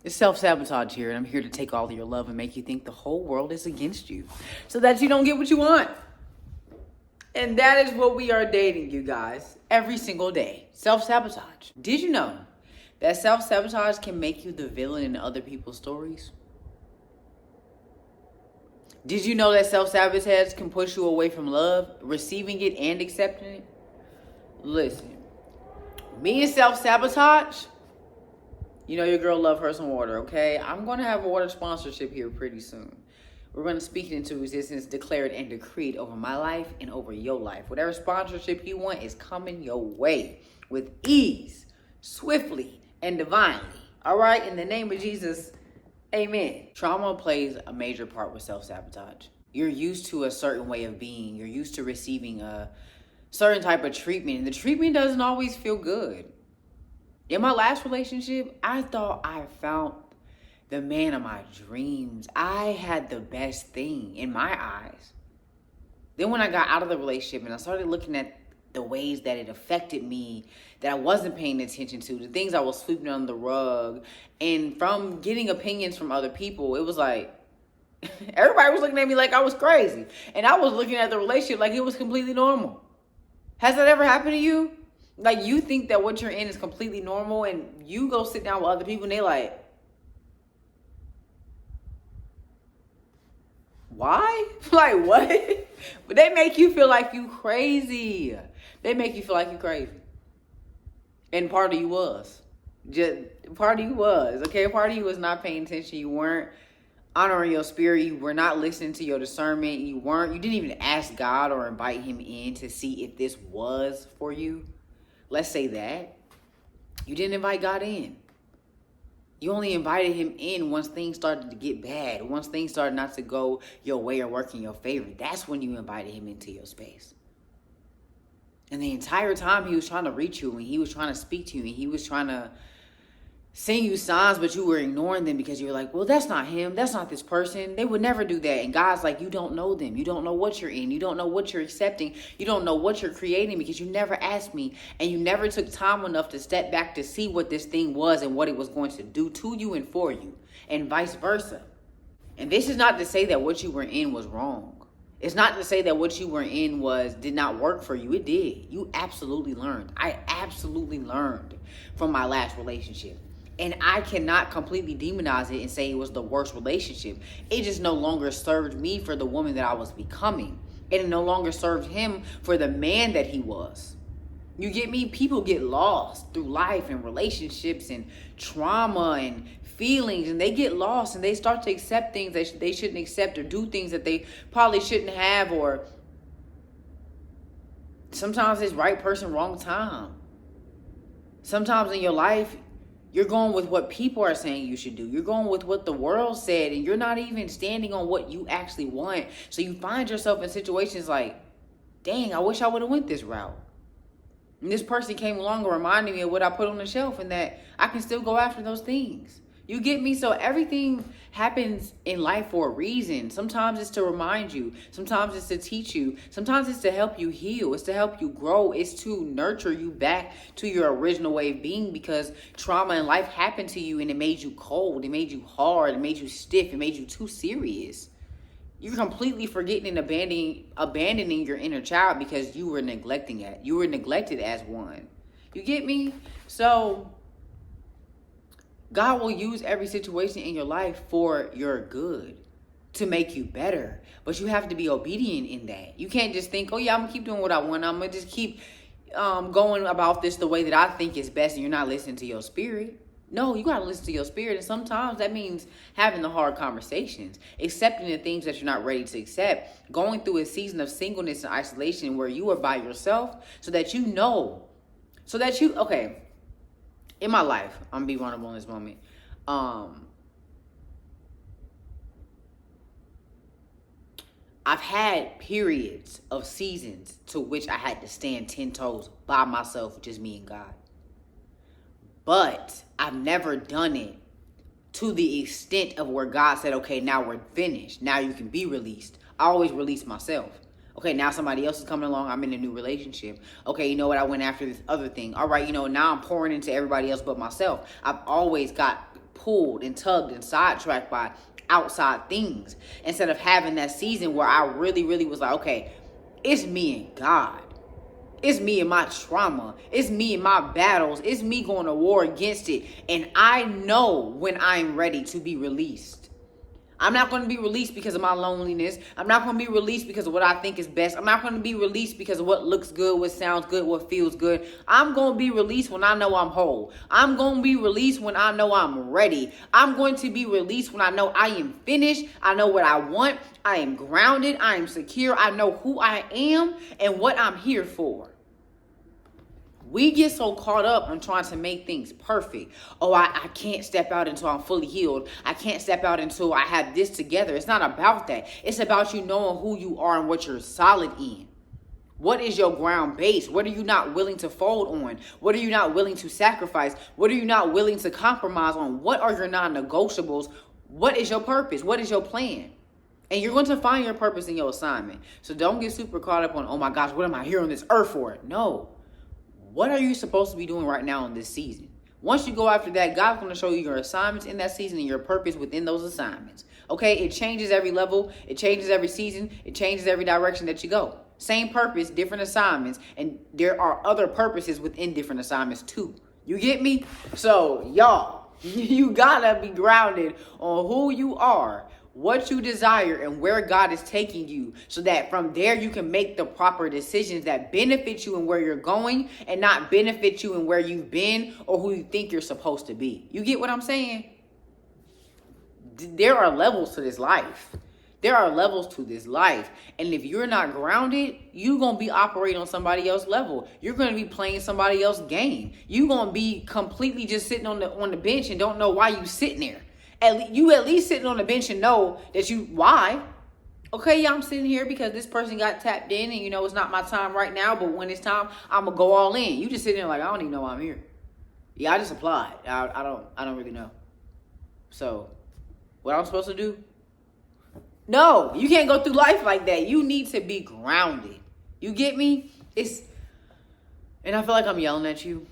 It's Self-Sabotage here, and I'm here to take all of your love and make you think the whole world is against you so that you don't get what you want. And that is what we are dating, you guys, every single day. Self-sabotage. Did you know that self-sabotage can make you the villain in other people's stories? Did you know that self-sabotage can push you away from love, receiving it and accepting it? Listen, me and self-sabotage, you know your girl love her some water, okay? I'm going to have a water sponsorship here pretty soon. We're going to speak it into existence, declare it, and decree it over my life and over your life. Whatever sponsorship you want is coming your way with ease, swiftly, and divinely. All right? In the name of Jesus, amen. Trauma plays a major part with self-sabotage. You're used to a certain way of being. You're used to receiving a certain type of treatment, and the treatment doesn't always feel good. In my last relationship, I thought I found the man of my dreams. I had the best thing in my eyes. Then when I got out of the relationship and I started looking at the ways that it affected me, that I wasn't paying attention to, the things I was sweeping under the rug, and from getting opinions from other people, it was like, everybody was looking at me like I was crazy. And I was looking at the relationship like it was completely normal. Has that ever happened to you? Like, you think that what you're in is completely normal, and you go sit down with other people and they like, why? Like, what? But they make you feel like you crazy. They make you feel like you crazy. And part of you was. Part of you was, okay? Part of you was not paying attention. You weren't honoring your spirit. You were not listening to your discernment. You didn't even ask God or invite him in to see if this was for you. Let's say that. You didn't invite God in. You only invited him in once things started to get bad. Once things started not to go your way or work in your favor. That's when you invited him into your space. And the entire time he was trying to reach you, and he was trying to speak to you, and he was trying to send you signs, but you were ignoring them because you were like, well, that's not him. That's not this person. They would never do that. And God's like, you don't know them. You don't know what you're in. You don't know what you're accepting. You don't know what you're creating because you never asked me, and you never took time enough to step back to see what this thing was and what it was going to do to you and for you, and vice versa. And this is not to say that what you were in was wrong. It's not to say that what you were in did not work for you. It did. You absolutely learned. I absolutely learned from my last relationship. And I cannot completely demonize it and say it was the worst relationship. It just no longer served me for the woman that I was becoming. And it no longer served him for the man that he was. You get me? People get lost through life and relationships and trauma and feelings. And they get lost and they start to accept things that they shouldn't accept, or do things that they probably shouldn't have. Or sometimes it's right person, wrong time. Sometimes in your life, you're going with what people are saying you should do. You're going with what the world said, and you're not even standing on what you actually want. So you find yourself in situations like, dang, I wish I would have went this route. And this person came along and reminded me of what I put on the shelf, and that I can still go after those things. You get me? So everything happens in life for a reason. Sometimes it's to remind you. Sometimes it's to teach you. Sometimes it's to help you heal. It's to help you grow. It's to nurture you back to your original way of being, because trauma in life happened to you and it made you cold. It made you hard. It made you stiff. It made you too serious. You're completely forgetting and abandoning your inner child because you were neglecting it. You were neglected as one. You get me? So God will use every situation in your life for your good, to make you better. But you have to be obedient in that. You can't just think, oh yeah, I'm going to keep doing what I want. I'm going to just keep going about this the way that I think is best, and you're not listening to your spirit. No, you got to listen to your spirit. And sometimes that means having the hard conversations, accepting the things that you're not ready to accept, going through a season of singleness and isolation where you are by yourself, so that okay, in my life, I'm going to be vulnerable in this moment. I've had periods of seasons to which I had to stand 10 toes by myself, just me and God. But I've never done it to the extent of where God said, okay, now we're finished. Now you can be released. I always release myself. Okay, now somebody else is coming along. I'm in a new relationship. Okay, you know what? I went after this other thing. All right, now I'm pouring into everybody else but myself. I've always pulled and tugged and sidetracked by outside things, instead of having that season where I really, really was like, okay, it's me and God. It's me and my trauma. It's me and my battles. It's me going to war against it. And I know when I'm ready to be released. I'm not going to be released because of my loneliness. I'm not going to be released because of what I think is best. I'm not going to be released because of what looks good, what sounds good, what feels good. I'm going to be released when I know I'm whole. I'm going to be released when I know I'm ready. I'm going to be released when I know I am finished. I know what I want. I am grounded. I am secure. I know who I am and what I'm here for. We get so caught up on trying to make things perfect. Oh, I can't step out until I'm fully healed. I can't step out until I have this together. It's not about that. It's about you knowing who you are and what you're solid in. What is your ground base? What are you not willing to fold on? What are you not willing to sacrifice? What are you not willing to compromise on? What are your non-negotiables? What is your purpose? What is your plan? And you're going to find your purpose in your assignment. So don't get super caught up on, oh my gosh, what am I here on this earth for? No. What are you supposed to be doing right now in this season? Once you go after that, God's going to show you your assignments in that season and your purpose within those assignments. Okay, it changes every level. It changes every season. It changes every direction that you go. Same purpose, different assignments. And there are other purposes within different assignments too. You get me? So, y'all, you got to be grounded on who you are, what you desire, and where God is taking you, so that from there you can make the proper decisions that benefit you and where you're going, and not benefit you and where you've been or who you think you're supposed to be. You get what I'm saying? There are levels to this life. There are levels to this life. And if you're not grounded, you're going to be operating on somebody else's level. You're going to be playing somebody else's game. You're going to be completely just sitting on the bench and don't know why you sitting there. You at least sitting on the bench and know that why? Okay, yeah, I'm sitting here because this person got tapped in and, it's not my time right now. But when it's time, I'm going to go all in. You just sitting there like, I don't even know why I'm here. Yeah, I just applied. I don't really know. So what I'm supposed to do? No, you can't go through life like that. You need to be grounded. You get me? And I feel like I'm yelling at you.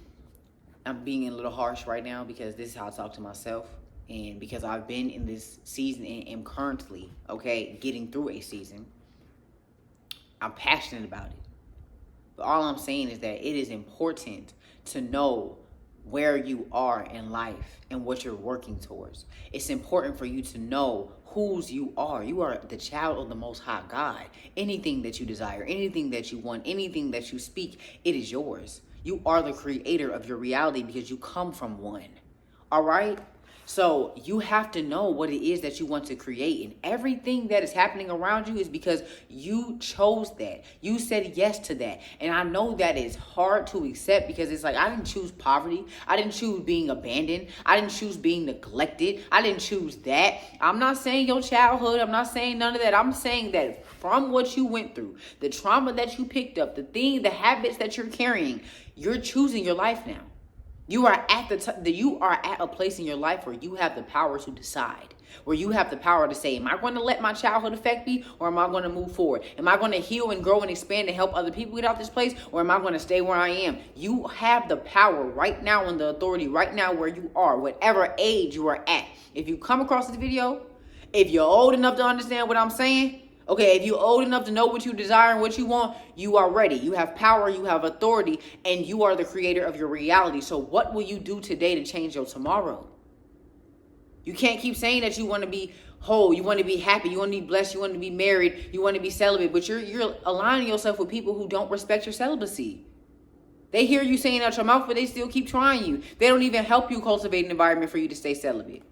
I'm being a little harsh right now because this is how I talk to myself. And because I've been in this season and am currently, getting through a season, I'm passionate about it. But all I'm saying is that it is important to know where you are in life and what you're working towards. It's important for you to know whose you are. You are the child of the Most High God. Anything that you desire, anything that you want, anything that you speak, it is yours. You are the creator of your reality because you come from one. All right? So you have to know what it is that you want to create. And everything that is happening around you is because you chose that. You said yes to that. And I know that it's hard to accept because it's like, I didn't choose poverty. I didn't choose being abandoned. I didn't choose being neglected. I didn't choose that. I'm not saying your childhood. I'm not saying none of that. I'm saying that from what you went through, the trauma that you picked up, the habits that you're carrying, you're choosing your life now. You are at a place in your life where you have the power to decide, where you have the power to say, am I going to let my childhood affect me, or am I going to move forward? Am I going to heal and grow and expand and help other people get out this place, or am I going to stay where I am? You have the power right now and the authority right now where you are, whatever age you are at. If you come across this video, if you're old enough to understand what I'm saying, if you're old enough to know what you desire and what you want, you are ready. You have power, you have authority, and you are the creator of your reality. So what will you do today to change your tomorrow? You can't keep saying that you want to be whole, you want to be happy, you want to be blessed, you want to be married, you want to be celibate, but you're aligning yourself with people who don't respect your celibacy. They hear you saying out your mouth, but they still keep trying you. They don't even help you cultivate an environment for you to stay celibate.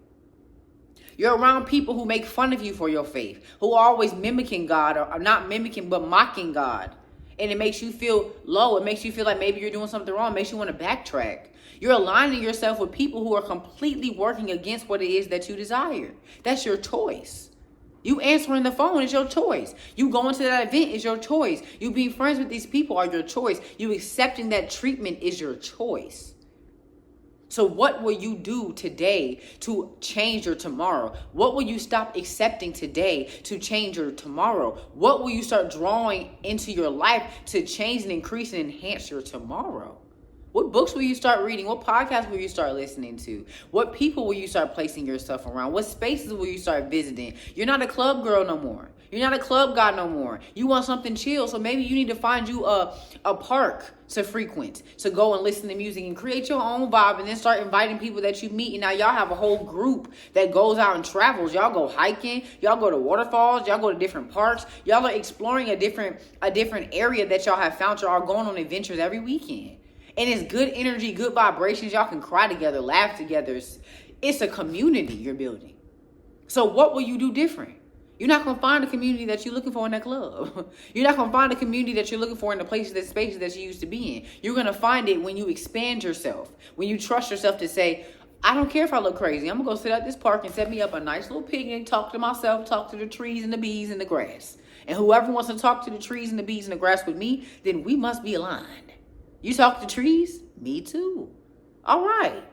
You're around people who make fun of you for your faith, who are always mimicking God, or not mimicking, but mocking God. And it makes you feel low. It makes you feel like maybe you're doing something wrong. It makes you want to backtrack. You're aligning yourself with people who are completely working against what it is that you desire. That's your choice. You answering the phone is your choice. You going to that event is your choice. You being friends with these people are your choice. You accepting that treatment is your choice. So what will you do today to change your tomorrow? What will you stop accepting today to change your tomorrow? What will you start drawing into your life to change and increase and enhance your tomorrow? What books will you start reading? What podcasts will you start listening to? What people will you start placing yourself around? What spaces will you start visiting? You're not a club girl no more. You're not a club guy no more. You want something chill, so maybe you need to find you a park to frequent, to go and listen to music and create your own vibe, and then start inviting people that you meet. And now y'all have a whole group that goes out and travels. Y'all go hiking, y'all go to waterfalls, y'all go to different parks. Y'all are exploring a different area that y'all have found. Y'all are going on adventures every weekend. And it's good energy, good vibrations. Y'all can cry together, laugh together. It's a community you're building. So what will you do different? You're not going to find the community that you're looking for in that club. You're not going to find the community that you're looking for in the spaces that you used to be in. You're going to find it when you expand yourself, when you trust yourself to say, I don't care if I look crazy. I'm going to go sit at this park and set me up a nice little picnic, talk to myself, talk to the trees and the bees and the grass. And whoever wants to talk to the trees and the bees and the grass with me, then we must be aligned. You talk to trees? Me too. All right.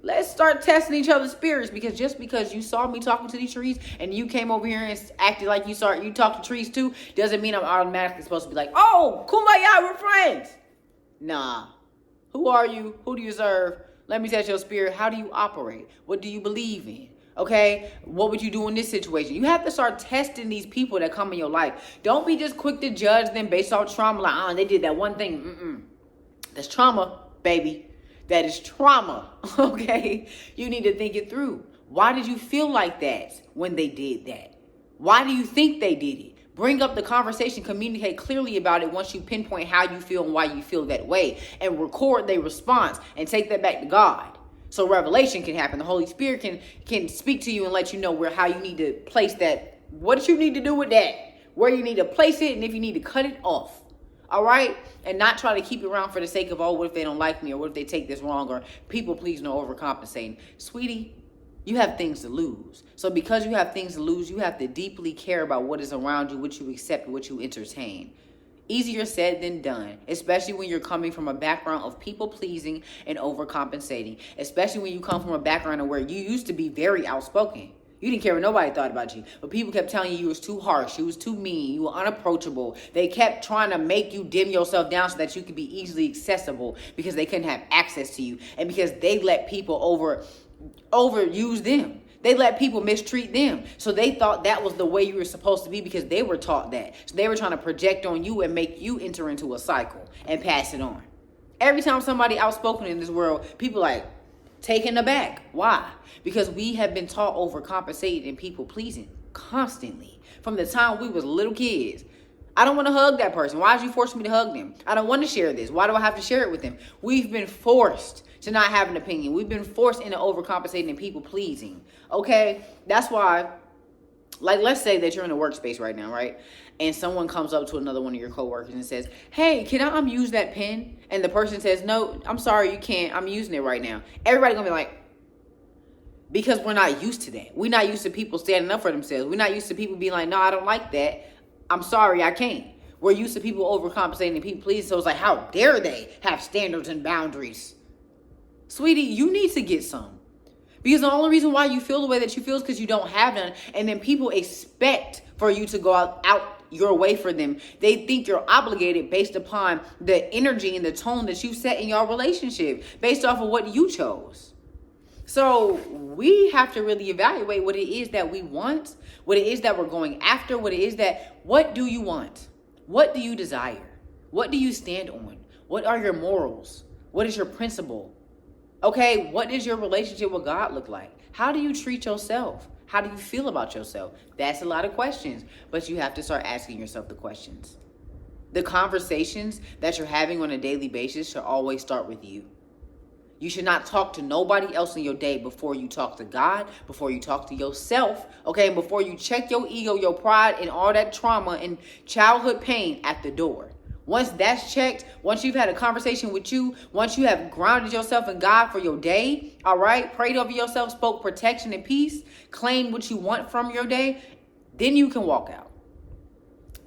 Let's start testing each other's spirits, because just because you saw me talking to these trees and you came over here and acted like you talk to trees too, doesn't mean I'm automatically supposed to be like, oh, kumbaya, we're friends. Nah. Who are you? Who do you serve? Let me test your spirit. How do you operate? What do you believe in? Okay? What would you do in this situation? You have to start testing these people that come in your life. Don't be just quick to judge them based off trauma. Like, they did that one thing. That's trauma, baby. That is trauma, okay? You need to think it through. Why did you feel like that when they did that? Why do you think they did it? Bring up the conversation, communicate clearly about it once you pinpoint how you feel and why you feel that way, and record their response and take that back to God. So revelation can happen. The Holy Spirit can speak to you and let you know how you need to place that, what you need to do with that, where you need to place it, and if you need to cut it off. All right? And not try to keep it around for the sake of, oh, what if they don't like me? Or what if they take this wrong? Or people please no overcompensating. Sweetie, you have things to lose. So because you have things to lose, you have to deeply care about what is around you, what you accept, what you entertain. Easier said than done, especially when you're coming from a background of people pleasing and overcompensating. Especially when you come from a background of where you used to be very outspoken. You didn't care what nobody thought about you. But people kept telling you was too harsh. You was too mean. You were unapproachable. They kept trying to make you dim yourself down so that you could be easily accessible, because they couldn't have access to you. And because they let people overuse them. They let people mistreat them. So they thought that was the way you were supposed to be, because they were taught that. So they were trying to project on you and make you enter into a cycle and pass it on. Every time somebody outspoken in this world, people like taken aback. Why? Because we have been taught overcompensating and people pleasing constantly from the time we was little kids. I don't want to hug that person. Why did you force me to hug them? I don't want to share this. Why do I have to share it with them? We've been forced to not have an opinion. We've been forced into overcompensating and people pleasing. Okay? That's why, like, let's say that you're in a workspace right now, right? And someone comes up to another one of your coworkers and says, hey, can I use that pen? And the person says, no, I'm sorry, you can't. I'm using it right now. Everybody gonna be like, because we're not used to that. We're not used to people standing up for themselves. We're not used to people being like, no, I don't like that. I'm sorry, I can't. We're used to people overcompensating and people pleasing. So it's like, how dare they have standards and boundaries? Sweetie, you need to get some. Because the only reason why you feel the way that you feel is because you don't have none. And then people expect for you to go out your way for them. They think you're obligated based upon the energy and the tone that you set in your relationship, based off of what you chose. So we have to really evaluate what it is that we want, what it is that we're going after, what do you want? What do you desire? What do you stand on? What are your morals? What is your principle? Okay, what does your relationship with God look like? How do you treat yourself? How do you feel about yourself? That's a lot of questions, but you have to start asking yourself the questions. The conversations that you're having on a daily basis should always start with you. You should not talk to nobody else in your day before you talk to God, before you talk to yourself, okay? And before you check your ego, your pride, and all that trauma and childhood pain at the door. Once that's checked, once you've had a conversation with you, once you have grounded yourself in God for your day, all right? Prayed over yourself, spoke protection and peace, claimed what you want from your day, then you can walk out.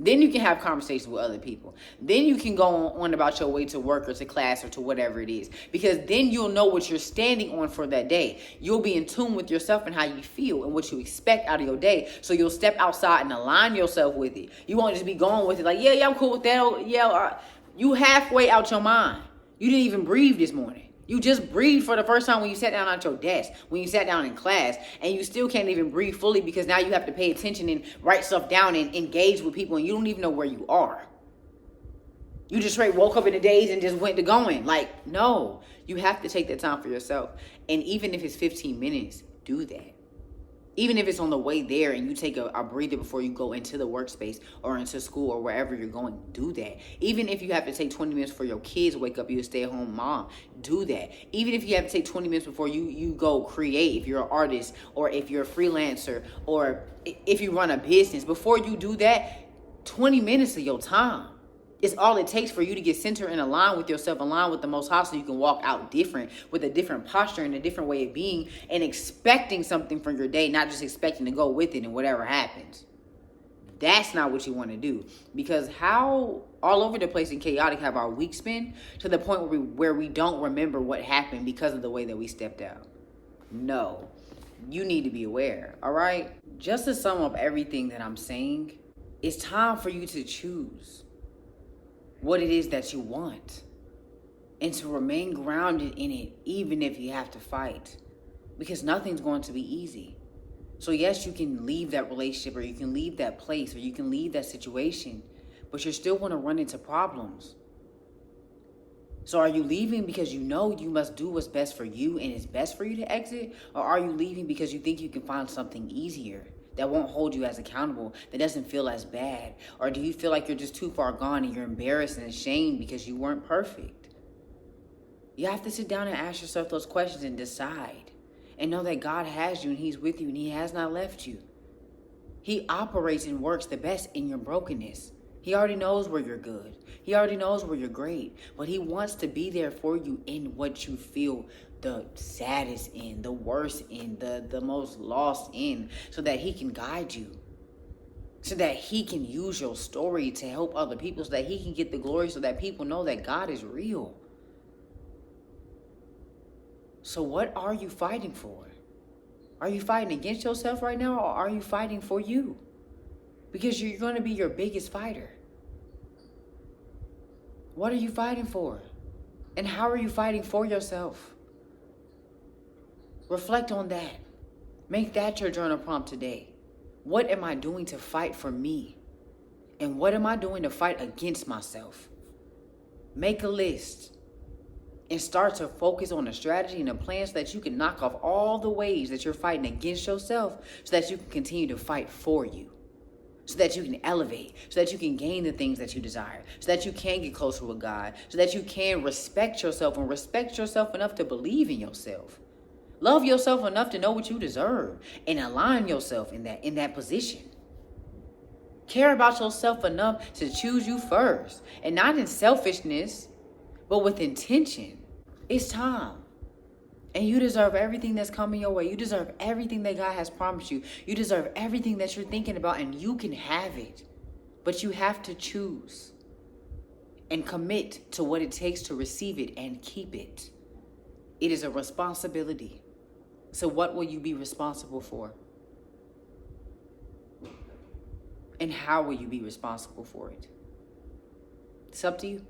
Then you can have conversations with other people. Then you can go on about your way to work or to class or to whatever it is. Because then you'll know what you're standing on for that day. You'll be in tune with yourself and how you feel and what you expect out of your day. So you'll step outside and align yourself with it. You won't just be going with it like, yeah, I'm cool with that. Yeah, you halfway out your mind. You didn't even breathe this morning. You just breathed for the first time when you sat down at your desk, when you sat down in class, and you still can't even breathe fully because now you have to pay attention and write stuff down and engage with people, and you don't even know where you are. You just straight woke up in the days and just went to going. Like, no, you have to take that time for yourself. And even if it's 15 minutes, do that. Even if it's on the way there and you take a breather before you go into the workspace or into school or wherever you're going, do that. Even if you have to take 20 minutes for your kids to wake up, you're a stay-at-home mom, do that. Even if you have to take 20 minutes before you go create, if you're an artist or if you're a freelancer or if you run a business, before you do that, 20 minutes of your time. It's all it takes for you to get centered and aligned with yourself, aligned with the Most High, so you can walk out different, with a different posture and a different way of being, and expecting something from your day, not just expecting to go with it and whatever happens. That's not what you want to do. Because how all over the place and chaotic have our weeks been, to the point where we don't remember what happened because of the way that we stepped out. No, you need to be aware, all right? Just to sum up everything that I'm saying, it's time for you to choose what it is that you want and to remain grounded in it, even if you have to fight, because nothing's going to be easy. So yes, you can leave that relationship, or you can leave that place, or you can leave that situation, but you're still going to run into problems. So are you leaving because you know you must do what's best for you and it's best for you to exit? Or are you leaving because you think you can find something easier that won't hold you as accountable, that doesn't feel as bad? Or do you feel like you're just too far gone and you're embarrassed and ashamed because you weren't perfect? You have to sit down and ask yourself those questions and decide. And know that God has you and He's with you and He has not left you. He operates and works the best in your brokenness. He already knows where you're good. He already knows where you're great. But He wants to be there for you in what you feel the saddest in, the worst in, the most lost in, so that He can guide you. So that He can use your story to help other people, so that He can get the glory, so that people know that God is real. So what are you fighting for? Are you fighting against yourself right now, or are you fighting for you? Because you're going to be your biggest fighter. What are you fighting for? And how are you fighting for yourself? Reflect on that. Make that your journal prompt today. What am I doing to fight for me? And what am I doing to fight against myself? Make a list and start to focus on a strategy and a plan so that you can knock off all the ways that you're fighting against yourself, so that you can continue to fight for you. So that you can elevate, so that you can gain the things that you desire, so that you can get closer with God, so that you can respect yourself and respect yourself enough to believe in yourself. Love yourself enough to know what you deserve and align yourself in that position. Care about yourself enough to choose you first, and not in selfishness, but with intention. It's time. And you deserve everything that's coming your way. You deserve everything that God has promised you. You deserve everything that you're thinking about, and you can have it. But you have to choose and commit to what it takes to receive it and keep it. It is a responsibility. So what will you be responsible for? And how will you be responsible for it? It's up to you.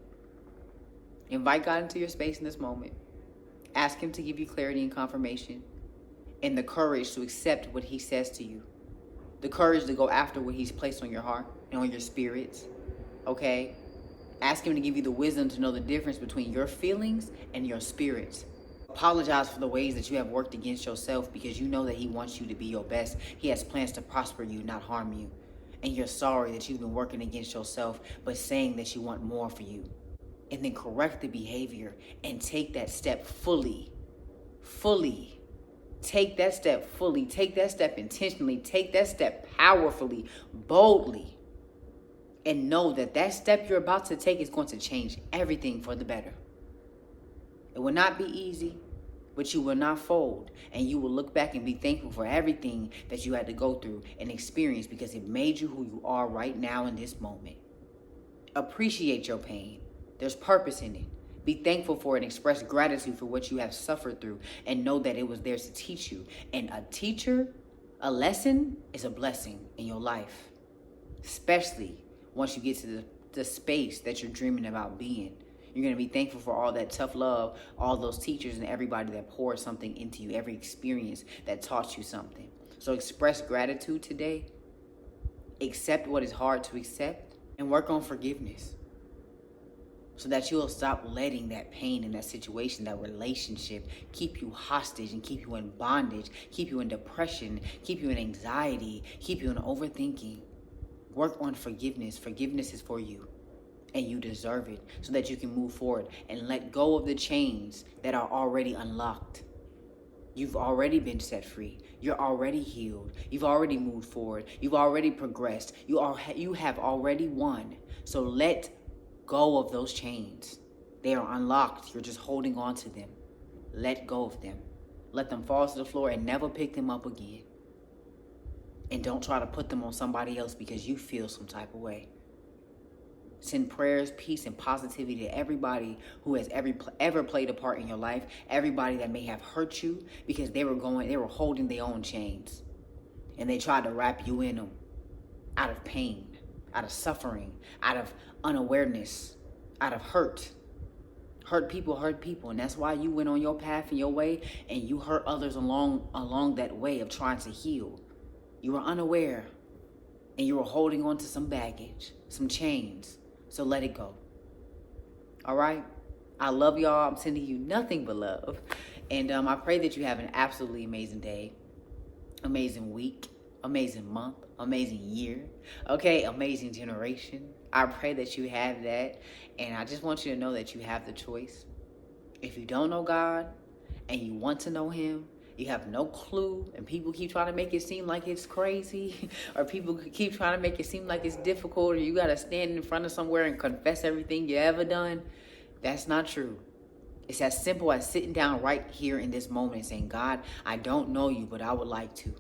Invite God into your space in this moment. Ask Him to give you clarity and confirmation, and the courage to accept what He says to you. The courage to go after what He's placed on your heart and on your spirits. Okay? Ask Him to give you the wisdom to know the difference between your feelings and your spirits. Apologize for the ways that you have worked against yourself, because you know that He wants you to be your best. He has plans to prosper you, not harm you. And you're sorry that you've been working against yourself, but saying that you want more for you. And then correct the behavior and take that step fully. Take that step fully. Take that step intentionally. Take that step powerfully, boldly. And know that that step you're about to take is going to change everything for the better. It will not be easy, but you will not fold. And you will look back and be thankful for everything that you had to go through and experience, because it made you who you are right now in this moment. Appreciate your pain. There's purpose in it. Be thankful for it and express gratitude for what you have suffered through, and know that it was there to teach you. And a lesson is a blessing in your life, especially once you get to the space that you're dreaming about being. You're going to be thankful for all that tough love, all those teachers and everybody that poured something into you, every experience that taught you something. So express gratitude today, accept what is hard to accept, and work on forgiveness so that you'll stop letting that pain in that situation, that relationship, keep you hostage and keep you in bondage, keep you in depression, keep you in anxiety, keep you in overthinking. Work on forgiveness. Forgiveness is for you, and you deserve it so that you can move forward and let go of the chains that are already unlocked. You've already been set free. You're already healed. You've already moved forward. You've already progressed. You have already won. So let go of those chains. They are unlocked. You're just holding on to them. Let go of them. Let them fall to the floor and never pick them up again. And don't try to put them on somebody else because you feel some type of way. Send prayers, peace, and positivity to everybody who has ever played a part in your life. Everybody that may have hurt you because they were holding their own chains. And they tried to wrap you in them out of pain, out of suffering, out of unawareness, out of hurt. Hurt people, and that's why you went on your path and your way, and you hurt others along that way of trying to heal. You were unaware, and you were holding on to some baggage, some chains. So let it go. All right? I love y'all. I'm sending you nothing but love. And I pray that you have an absolutely amazing day, amazing week, amazing month, amazing year, okay? Amazing generation. I pray that you have that. And I just want you to know that you have the choice. If you don't know God and you want to know him, you have no clue, and people keep trying to make it seem like it's crazy, or people keep trying to make it seem like it's difficult, or you got to stand in front of somewhere and confess everything you ever done. That's not true. It's as simple as sitting down right here in this moment and saying, God, I don't know you, but I would like to.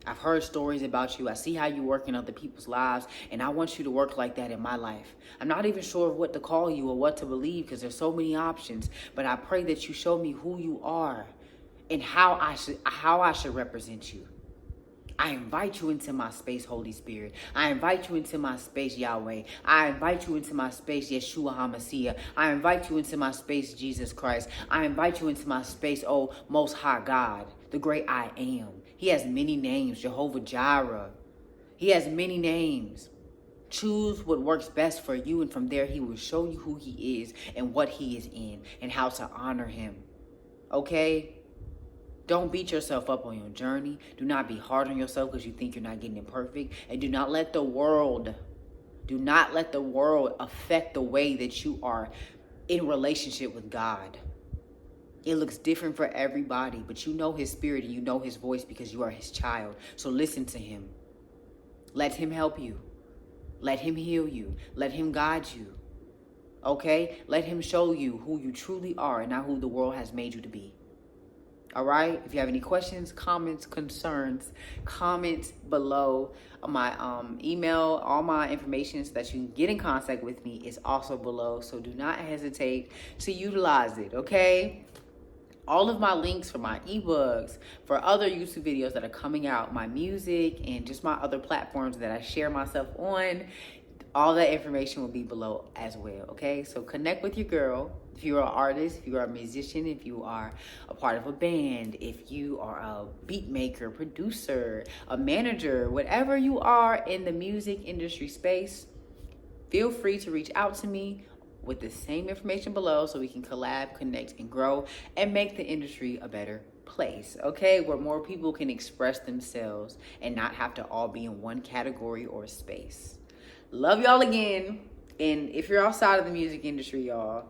I've heard stories about you. I see how you work in other people's lives, and I want you to work like that in my life. I'm not even sure what to call you or what to believe because there's so many options, but I pray that you show me who you are and how I should represent you. I invite you into my space, Holy Spirit. I invite you into my space, Yahweh. I invite you into my space, Yeshua HaMashiach. I invite you into my space, Jesus Christ. I invite you into my space, oh Most High God, the great I am. He has many names, Jehovah Jireh. He has many names. Choose what works best for you, and from there he will show you who he is and what he is in and how to honor him. Okay? Don't beat yourself up on your journey. Do not be hard on yourself because you think you're not getting it perfect. And do not let the world affect the way that you are in relationship with God. It looks different for everybody, but you know his spirit and you know his voice because you are his child. So listen to him. Let him help you. Let him heal you. Let him guide you. Okay? Let him show you who you truly are and not who the world has made you to be. All right. If you have any questions, comments, concerns, comment below. My email, all my information so that you can get in contact with me is also below. So do not hesitate to utilize it. Okay. All of my links for my ebooks, for other YouTube videos that are coming out, my music, and just my other platforms that I share myself on, all that information will be below as well, okay? So connect with your girl. If you're an artist, if you are a musician, if you are a part of a band, if you are a beat maker, producer, a manager, whatever you are in the music industry space, feel free to reach out to me with the same information below so we can collab, connect, and grow and make the industry a better place, okay? Where more people can express themselves and not have to all be in one category or space. Love y'all again. And if you're outside of the music industry, y'all,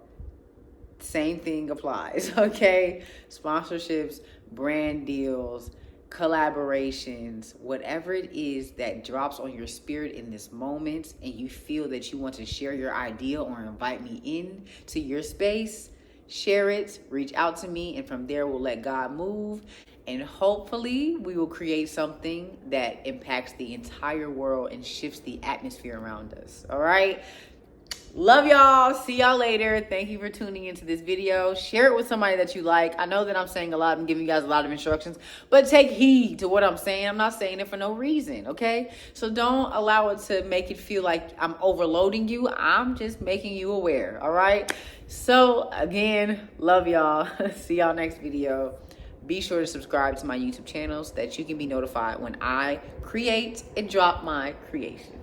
same thing applies, okay? Sponsorships, brand deals, collaborations, whatever it is that drops on your spirit in this moment and you feel that you want to share your idea or invite me in to your space, share it, reach out to me, and from there we'll let God move. And hopefully we will create something that impacts the entire world and shifts the atmosphere around us. All right? Love y'all. See y'all later. Thank you for tuning into this video. Share it with somebody that you like. I know that I'm saying a lot and giving you guys a lot of instructions, but take heed to what I'm saying. I'm not saying it for no reason, okay? So don't allow it to make it feel like I'm overloading you. I'm just making you aware, all right? So again, love y'all. See y'all next video. Be sure to subscribe to my YouTube channel so that you can be notified when I create and drop my creation.